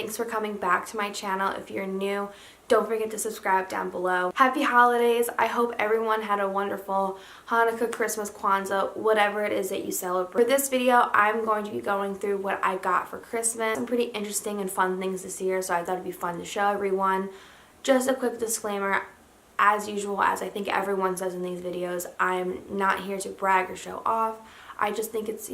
thanks for coming back to my channel. If you're new, don't forget to subscribe down below. Happy holidays. I hope everyone had a wonderful Hanukkah, Christmas, Kwanzaa, whatever it is that you celebrate. For this video, I'm going to be going through what I got for Christmas. Some pretty interesting and fun things this year, so I thought it'd be fun to show everyone. Just a quick disclaimer, as usual, as I think everyone says in these videos, I'm not here to brag or show off. I just think it's,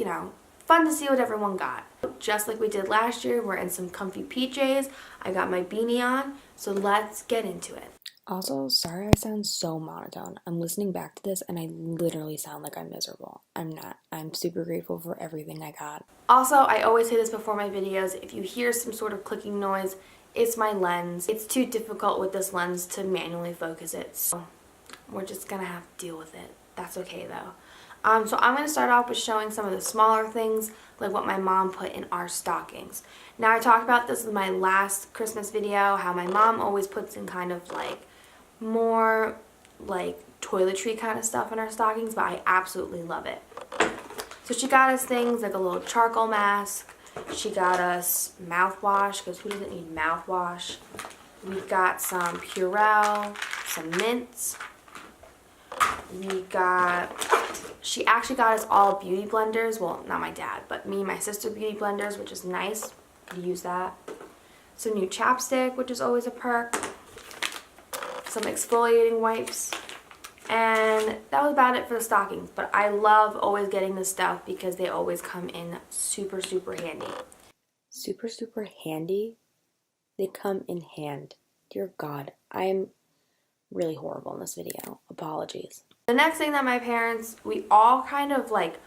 fun to see what everyone got. Just like we did last year, we're in some comfy PJs. I got my beanie on, so let's get into it. Also, sorry I sound so monotone. I'm listening back to this and I literally sound like I'm miserable. I'm not. I'm super grateful for everything I got. Also, I always say this before my videos, if you hear some sort of clicking noise, it's my lens. It's too difficult with this lens to manually focus it, so we're just gonna have to deal with it. That's okay though. So I'm going to start off with showing some of the smaller things, like what my mom put in our stockings. Now, I talked about this in my last Christmas video, how my mom always puts in kind of like more like toiletry kind of stuff in our stockings, but I absolutely love it. So she got us things like a little charcoal mask. She got us mouthwash, because who doesn't need mouthwash? We got some Purell, some mints. She actually got us all beauty blenders. Well, not my dad, but me and my sister beauty blenders, which is nice. Could use that. Some new chapstick, which is always a perk. Some exfoliating wipes. And that was about it for the stockings. But I love always getting this stuff because they always come in super, super handy. Super, super handy? They come in hand. Dear God, I'm really horrible in this video. Apologies. The next thing that my parents, we all kind of like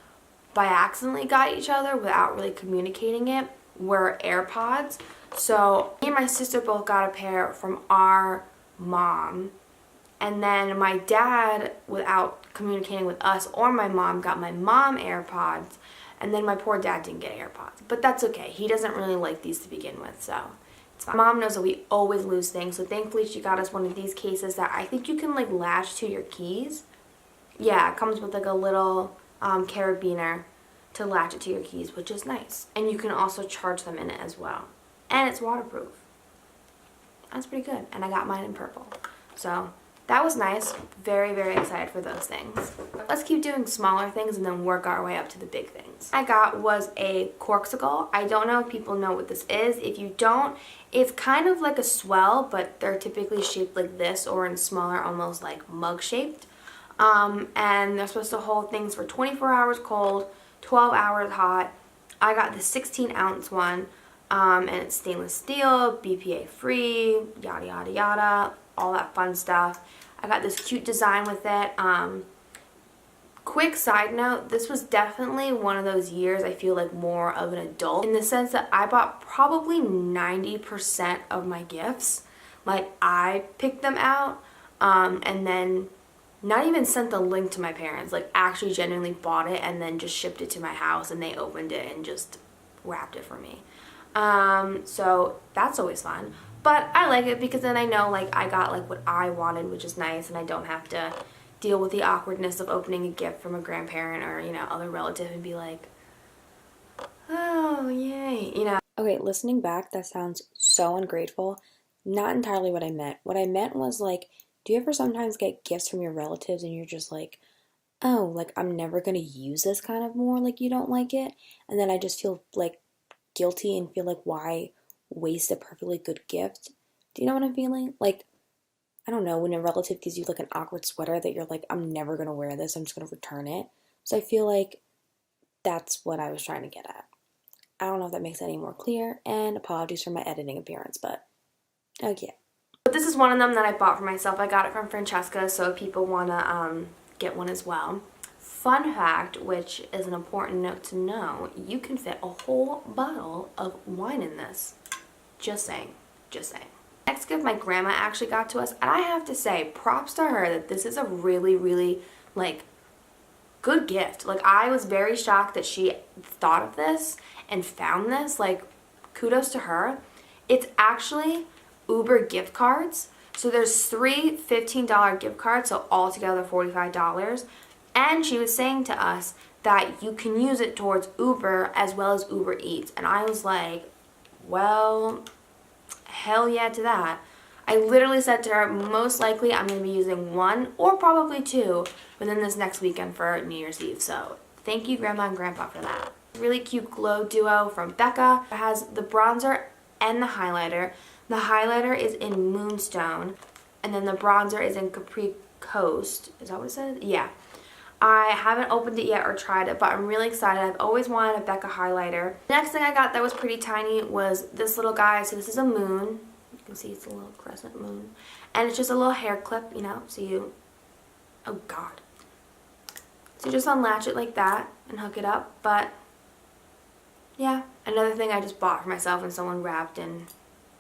by accidentally got each other without really communicating it, were AirPods. So me and my sister both got a pair from our mom. And then my dad, without communicating with us or my mom, got my mom AirPods. And then my poor dad didn't get AirPods. But that's okay. He doesn't really like these to begin with, so it's fine. Mom knows that we always lose things, so thankfully she got us one of these cases that I think you can like latch to your keys. Yeah, it comes with like a little carabiner to latch it to your keys, which is nice. And you can also charge them in it as well. And it's waterproof. That's pretty good. And I got mine in purple. So that was nice. Very, very excited for those things. Let's keep doing smaller things and then work our way up to the big things. I got was a Corkcicle. I don't know if people know what this is. If you don't, it's kind of like a swell, but they're typically shaped like this or in smaller, almost like mug shaped. And they're supposed to hold things for 24 hours cold, 12 hours hot. I got the 16-ounce one, and it's stainless steel, BPA free, yada yada yada, all that fun stuff. I got this cute design with it. Quick side note, this was definitely one of those years I feel like more of an adult, in the sense that I bought probably 90% of my gifts. Like, I picked them out, and then not even sent the link to my parents, like actually genuinely bought it and then just shipped it to my house and they opened it and just wrapped it for me. So that's always fun. But I like it because then I know like I got like what I wanted, which is nice, and I don't have to deal with the awkwardness of opening a gift from a grandparent or, other relative and be like, oh, yay, Okay, listening back, that sounds so ungrateful. Not entirely what I meant. What I meant was like, do you ever sometimes get gifts from your relatives and you're just like, oh, like I'm never going to use this kind of more, like you don't like it? And then I just feel like guilty and feel like, why waste a perfectly good gift? Do you know what I'm feeling? Like, I don't know, when a relative gives you like an awkward sweater that you're like, I'm never going to wear this, I'm just going to return it. So I feel like that's what I was trying to get at. I don't know if that makes it any more clear, and apologies for my editing appearance, but okay. But this is one of them that I bought for myself. I got it from Francesca, so if people want to get one as well. Fun fact, which is an important note to know, you can fit a whole bottle of wine in this. Just saying. Just saying. Next gift my grandma actually got to us, and I have to say, props to her that this is a really, really, like, good gift. Like, I was very shocked that she thought of this and found this. Like, kudos to her. It's actually Uber gift cards. So there's 3 $15 gift cards, so altogether $45. And she was saying to us that you can use it towards Uber as well as Uber Eats. And I was like, well, hell yeah to that. I literally said to her, most likely I'm going to be using 1 or probably 2 within this next weekend for New Year's Eve. So thank you, Grandma and Grandpa, for that. Really cute glow duo from Becca. It has the bronzer and the highlighter. The highlighter is in Moonstone, and then the bronzer is in Capri Coast. Is that what it says? Yeah. I haven't opened it yet or tried it, but I'm really excited. I've always wanted a Becca highlighter. The next thing I got that was pretty tiny was this little guy. So this is a moon. You can see it's a little crescent moon. And it's just a little hair clip, you know, so you, oh God. So you just unlatch it like that and hook it up, but yeah. Another thing I just bought for myself and someone wrapped and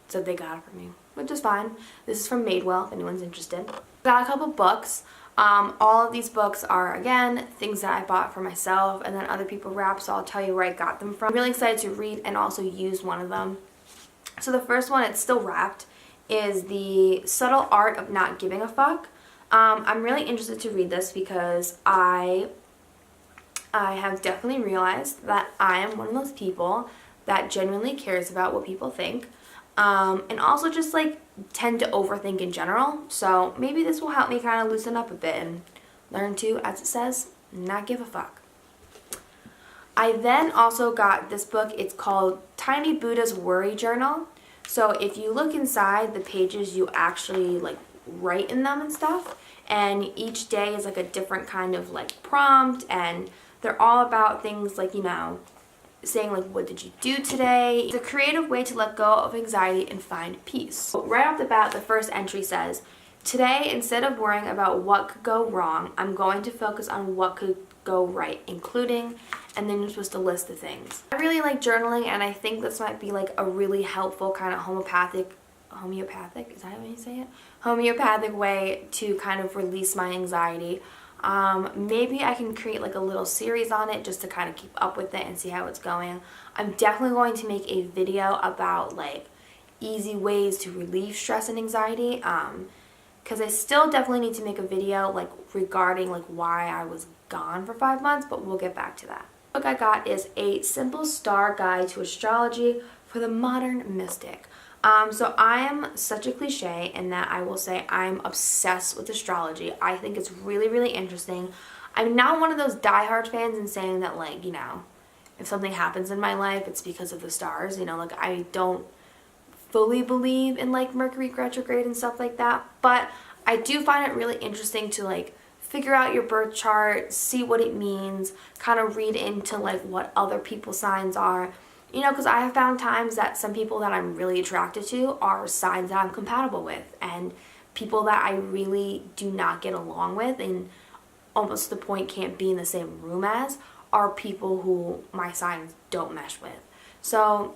said they got it for me, which is fine. This is from Madewell, if anyone's interested. Got a couple books. All of these books are, again, things that I bought for myself and then other people wrapped, so I'll tell you where I got them from. I'm really excited to read and also use one of them. So the first one, it's still wrapped, is The Subtle Art of Not Giving a Fuck. I'm really interested to read this because I have definitely realized that I am one of those people that genuinely cares about what people think. And also just like tend to overthink in general. So maybe this will help me kind of loosen up a bit and learn to, as it says, not give a fuck. I then also got this book. It's called Tiny Buddha's Worry Journal. So if you look inside the pages, you actually like write in them and stuff. And each day is like a different kind of like prompt, and they're all about things like, you know, saying like, what did you do today? It's a creative way to let go of anxiety and find peace. So right off the bat, the first entry says, today, instead of worrying about what could go wrong, I'm going to focus on what could go right, including, and then you're supposed to list the things. I really like journaling, and I think this might be like a really helpful kind of homeopathic, is that how you say it? Homeopathic way to kind of release my anxiety. Maybe I can create like a little series on it just to kind of keep up with it and see how it's going. I'm definitely going to make a video about like easy ways to relieve stress and anxiety, because I still definitely need to make a video like regarding like why I was gone for 5 months, but we'll get back to that. The book I got is A Simple Star Guide to Astrology for the Modern Mystic. So I am such a cliche in that I will say I'm obsessed with astrology. I think it's really, really interesting. I'm not one of those diehard fans in saying that, like, you know, if something happens in my life, it's because of the stars. You know, like, I don't fully believe in, like, Mercury retrograde and stuff like that. But I do find it really interesting to, like, figure out your birth chart, see what it means, kind of read into, like, what other people's signs are. You know, because I have found times that some people that I'm really attracted to are signs that I'm compatible with, and people that I really do not get along with and almost to the point can't be in the same room as are people who my signs don't mesh with. So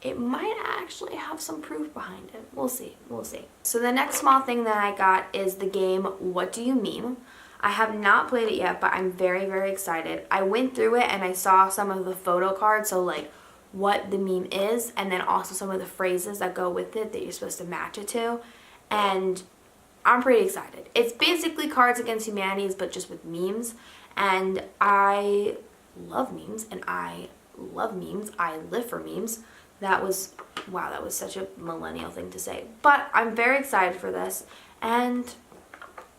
it might actually have some proof behind it. We'll see. We'll see. So the next small thing that I got is the game What Do You Meme? I have not played it yet, but I'm very, very excited. I went through it and I saw some of the photo cards, so like what the meme is, and then also some of the phrases that go with it that you're supposed to match it to, and I'm pretty excited. It's basically Cards Against Humanity, but just with memes, and I love memes, and I love memes. I live for memes. That was, wow, that was such a millennial thing to say, but I'm very excited for this, and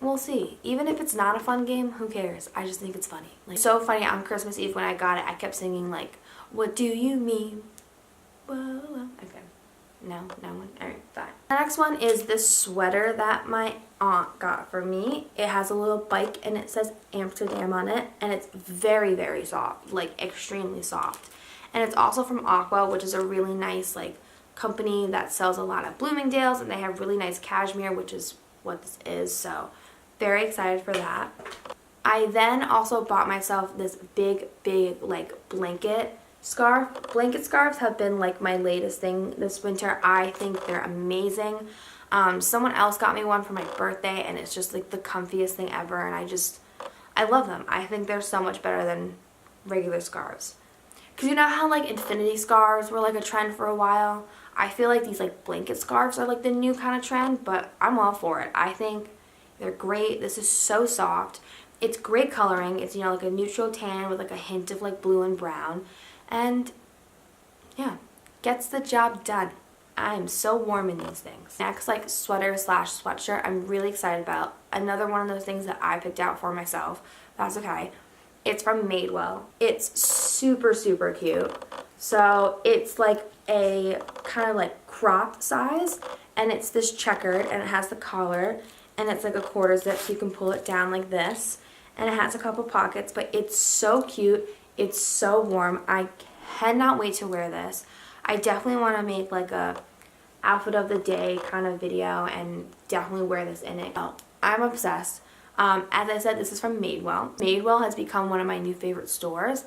we'll see. Even if it's not a fun game, who cares? I just think it's funny. Like, so funny, on Christmas Eve when I got it, I kept singing like, what do you mean? Whoa, whoa. Okay. No one. Alright, fine. The next one is this sweater that my aunt got for me. It has a little bike and it says Amsterdam on it, and it's very, very soft, like extremely soft. And it's also from Aqua, which is a really nice like company that sells a lot of Bloomingdale's, and they have really nice cashmere, which is what this is, so very excited for that. I then also bought myself this big like blanket scarf. Blanket scarves have been like my latest thing this winter. I think they're amazing. Someone else got me one for my birthday, and it's just like the comfiest thing ever, and I love them. I think they're so much better than regular scarves. Because you know how like infinity scarves were like a trend for a while? I feel like these like blanket scarves are like the new kind of trend, but I'm all for it. I think they're great. This is so soft. It's great coloring. It's, you know, like a neutral tan with like a hint of like blue and brown. And yeah, gets the job done. I am so warm in these things. Next, like sweater slash sweatshirt I'm really excited about. Another one of those things that I picked out for myself. That's okay. It's from Madewell. It's super, super cute. So it's like a kind of like cropped size, and it's this checkered, and it has the collar, and it's like a quarter zip so you can pull it down like this, and it has a couple pockets, but it's so cute. It's so warm. I cannot wait to wear this. I definitely want to make like a outfit of the day kind of video and definitely wear this in it. Oh, I'm obsessed. As I said, this is from Madewell. Madewell has become one of my new favorite stores.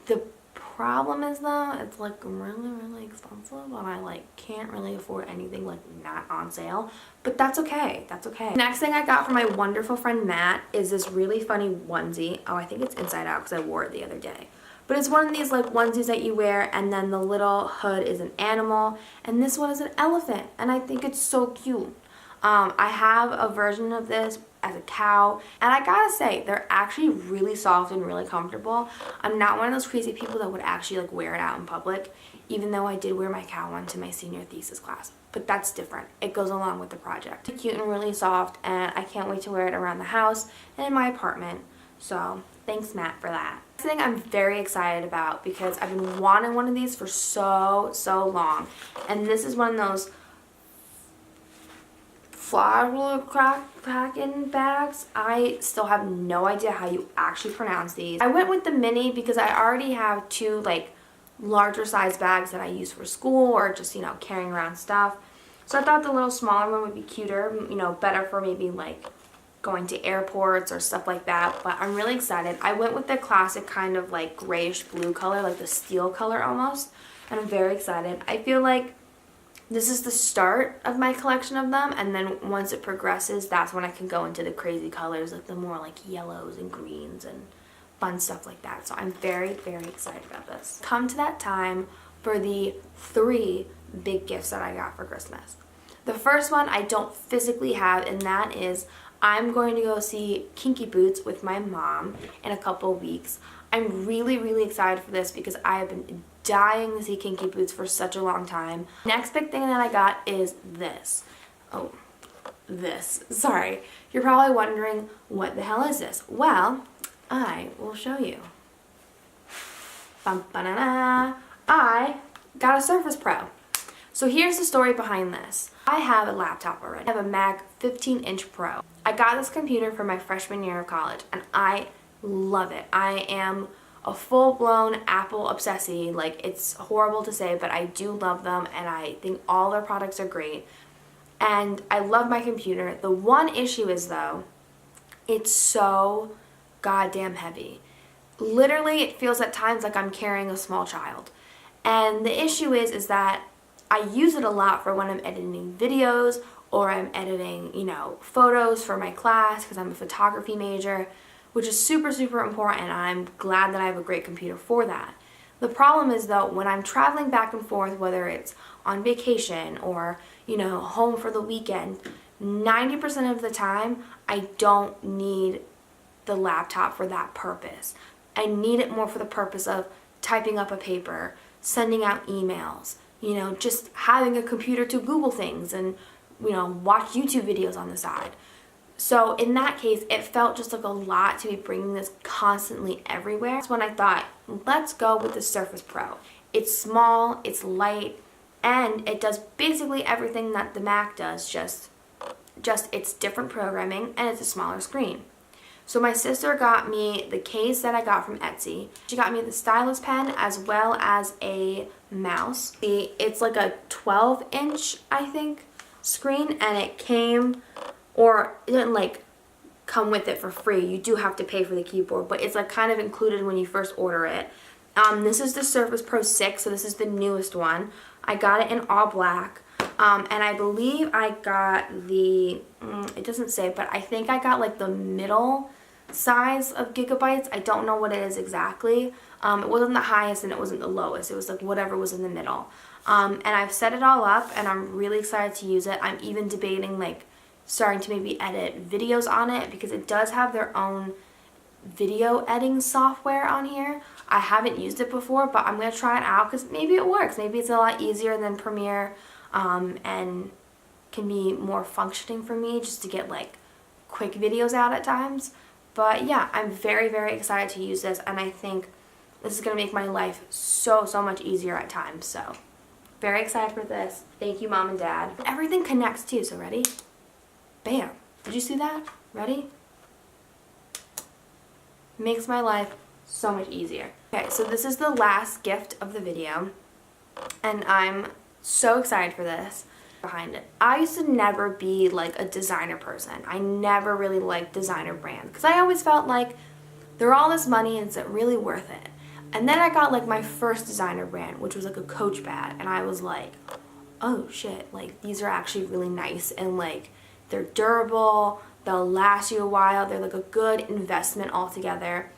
The problem is though, it's like really, really expensive, and I like can't really afford anything like not on sale, but that's okay. That's okay. Next thing I got from my wonderful friend Matt is this really funny onesie. Oh, I think it's inside out because I wore it the other day. But it's one of these like onesies that you wear, and then the little hood is an animal, and this one is an elephant, and I think it's so cute. I have a version of this as a cow, and I gotta say, they're actually really soft and really comfortable. I'm not one of those crazy people that would actually like wear it out in public, even though I did wear my cow one to my senior thesis class. But that's different. It goes along with the project. It's cute and really soft, and I can't wait to wear it around the house and in my apartment. So thanks Matt for that. Next thing I'm very excited about, because I've been wanting one of these for so long, and this is one of those flower cracking bags. I still have no idea how you actually pronounce these. I went with the mini because I already have two like larger size bags that I use for school or just, you know, carrying around stuff. So I thought the little smaller one would be cuter, you know, better for maybe like going to airports or stuff like that. But I'm really excited. I went with the classic kind of like grayish blue color, like the steel color almost, and I'm very excited. I feel like this is the start of my collection of them, and then once it progresses, that's when I can go into the crazy colors, like the more like yellows and greens and fun stuff like that. So I'm very excited about this. Come to that time for the 3 big gifts that I got for Christmas. The first one I don't physically have, and that is I'm going to go see Kinky Boots with my mom in a couple weeks. I'm really excited for this because I have been dying to see Kinky Boots for such a long time. Next big thing that I got is this. Oh, this. Sorry. You're probably wondering, what the hell is this? Well, I will show you. Bum-ba-da-da. I got a Surface Pro. So here's the story behind this. I have a laptop already. I have a Mac 15-inch Pro. I got this computer for my freshman year of college, and I love it. I am a full-blown Apple obsessee. Like, it's horrible to say, but I do love them, and I think all their products are great. And I love my computer. The one issue is, though, it's so goddamn heavy. Literally, it feels at times like I'm carrying a small child. And the issue is that I use it a lot for when I'm editing videos or I'm editing, you know, photos for my class because I'm a photography major, which is super important, and I'm glad that I have a great computer for that. The problem is, though, when I'm traveling back and forth, whether it's on vacation or, you know, home for the weekend, 90% of the time, I don't need the laptop for that purpose. I need it more for the purpose of typing up a paper, sending out emails, you know, just having a computer to Google things and, you know, watch YouTube videos on the side. So in that case, it felt just like a lot to be bringing this constantly everywhere. That's when I thought, let's go with the Surface Pro. It's small, it's light, and it does basically everything that the Mac does, just it's different programming and it's a smaller screen. So my sister got me the case that I got from Etsy. She got me the stylus pen as well as a mouse. It's like a 12-inch, I think, screen, and it came, or it didn't like come with it for free. You do have to pay for the keyboard, but it's like kind of included when you first order it. This is the Surface Pro 6, so this is the newest one. I got it in all black, and I believe I got the, it doesn't say, but I think I got like the middle size of gigabytes. I don't know what it is exactly. It wasn't the highest and it wasn't the lowest. It was like whatever was in the middle. And I've set it all up, and I'm really excited to use it. I'm even debating like starting to maybe edit videos on it because it does have their own video editing software on here. I haven't used it before, but I'm going to try it out because maybe it works. Maybe it's a lot easier than Premiere. and can be more functioning for me just to get like quick videos out at times. But yeah, I'm very, very excited to use this, and I think this is going to make my life so much easier at times. So very excited for this. Thank you, Mom and Dad. Everything connects too, so ready? Bam. Did you see that? Ready? Makes my life so much easier. Okay, so this is the last gift of the video, and I'm so excited for this. Behind it, I used to never be like a designer person. I never really liked designer brands because I always felt like they're all this money and is it really worth it? And then I got like my first designer brand, which was like a Coach bag, and I was like, oh shit, like these are actually really nice, and like they're durable, they'll last you a while, they're like a good investment altogether.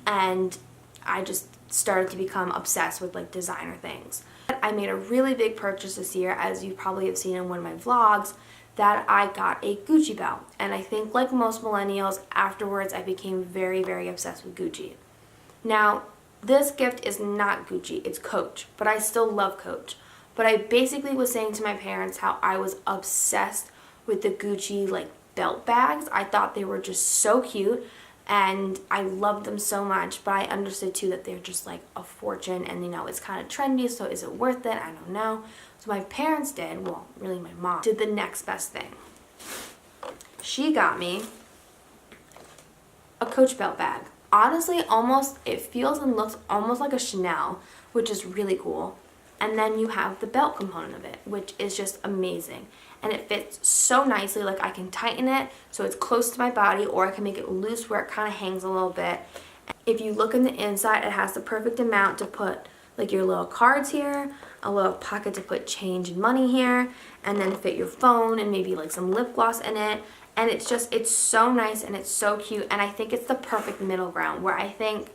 And I just started to become obsessed with like designer things. I made a really big purchase this year, as you probably have seen in one of my vlogs, that I got a Gucci belt. And I think like most millennials, afterwards I became very, very obsessed with Gucci. Now, this gift is not Gucci, it's Coach, but I still love Coach. But I basically was saying to my parents how I was obsessed with the Gucci like belt bags. I thought they were just so cute, and I loved them so much, but I understood too that they're just like a fortune, and you know, it's kind of trendy, so is it worth it? I don't know. So my parents did, well, really my mom, did the next best thing. She got me a Coach belt bag. Honestly, almost, it feels and looks almost like a Chanel, which is really cool. And then you have the belt component of it, which is just amazing. And it fits so nicely, like I can tighten it so it's close to my body, or I can make it loose where it kind of hangs a little bit. If you look in the inside, it has the perfect amount to put like your little cards here, a little pocket to put change and money here, and then fit your phone and maybe like some lip gloss in it. And it's just, it's so nice and it's so cute, and I think it's the perfect middle ground where I think,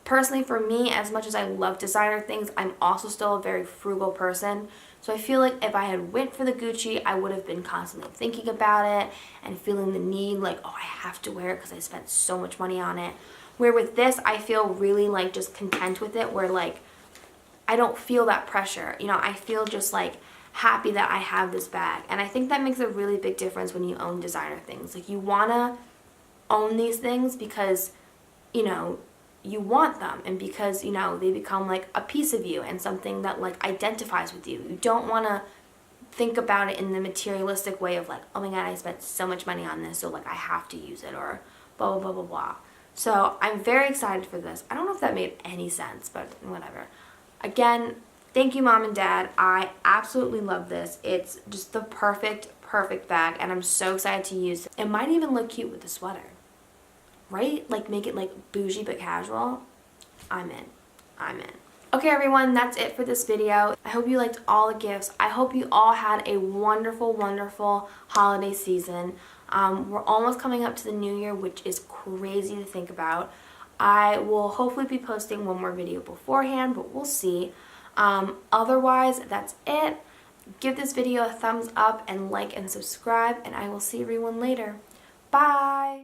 personally for me, as much as I love designer things, I'm also still a very frugal person. So I feel like if I had went for the Gucci, I would have been constantly thinking about it and feeling the need like, oh, I have to wear it because I spent so much money on it. Where with this, I feel really like just content with it, where like I don't feel that pressure. You know, I feel just like happy that I have this bag. And I think that makes a really big difference when you own designer things. Like you want to own these things because, you know, you want them, and because, you know, they become like a piece of you and something that like identifies with you. You don't want to think about it in the materialistic way of like, oh my god, I spent so much money on this, so like I have to use it, or blah blah blah blah blah. So I'm very excited for this. I don't know if that made any sense, but whatever. Again, thank you, Mom and Dad. I absolutely love this. It's just the perfect bag, and I'm so excited to use it. It might even look cute with the sweater. Right? Like make it like bougie but casual. I'm in. Okay everyone, that's it for this video. I hope you liked all the gifts. I hope you all had a wonderful holiday season. We're almost coming up to the new year, which is crazy to think about. I will hopefully be posting one more video beforehand, but we'll see. Otherwise, that's it. Give this video a thumbs up and like and subscribe, and I will see everyone later. Bye!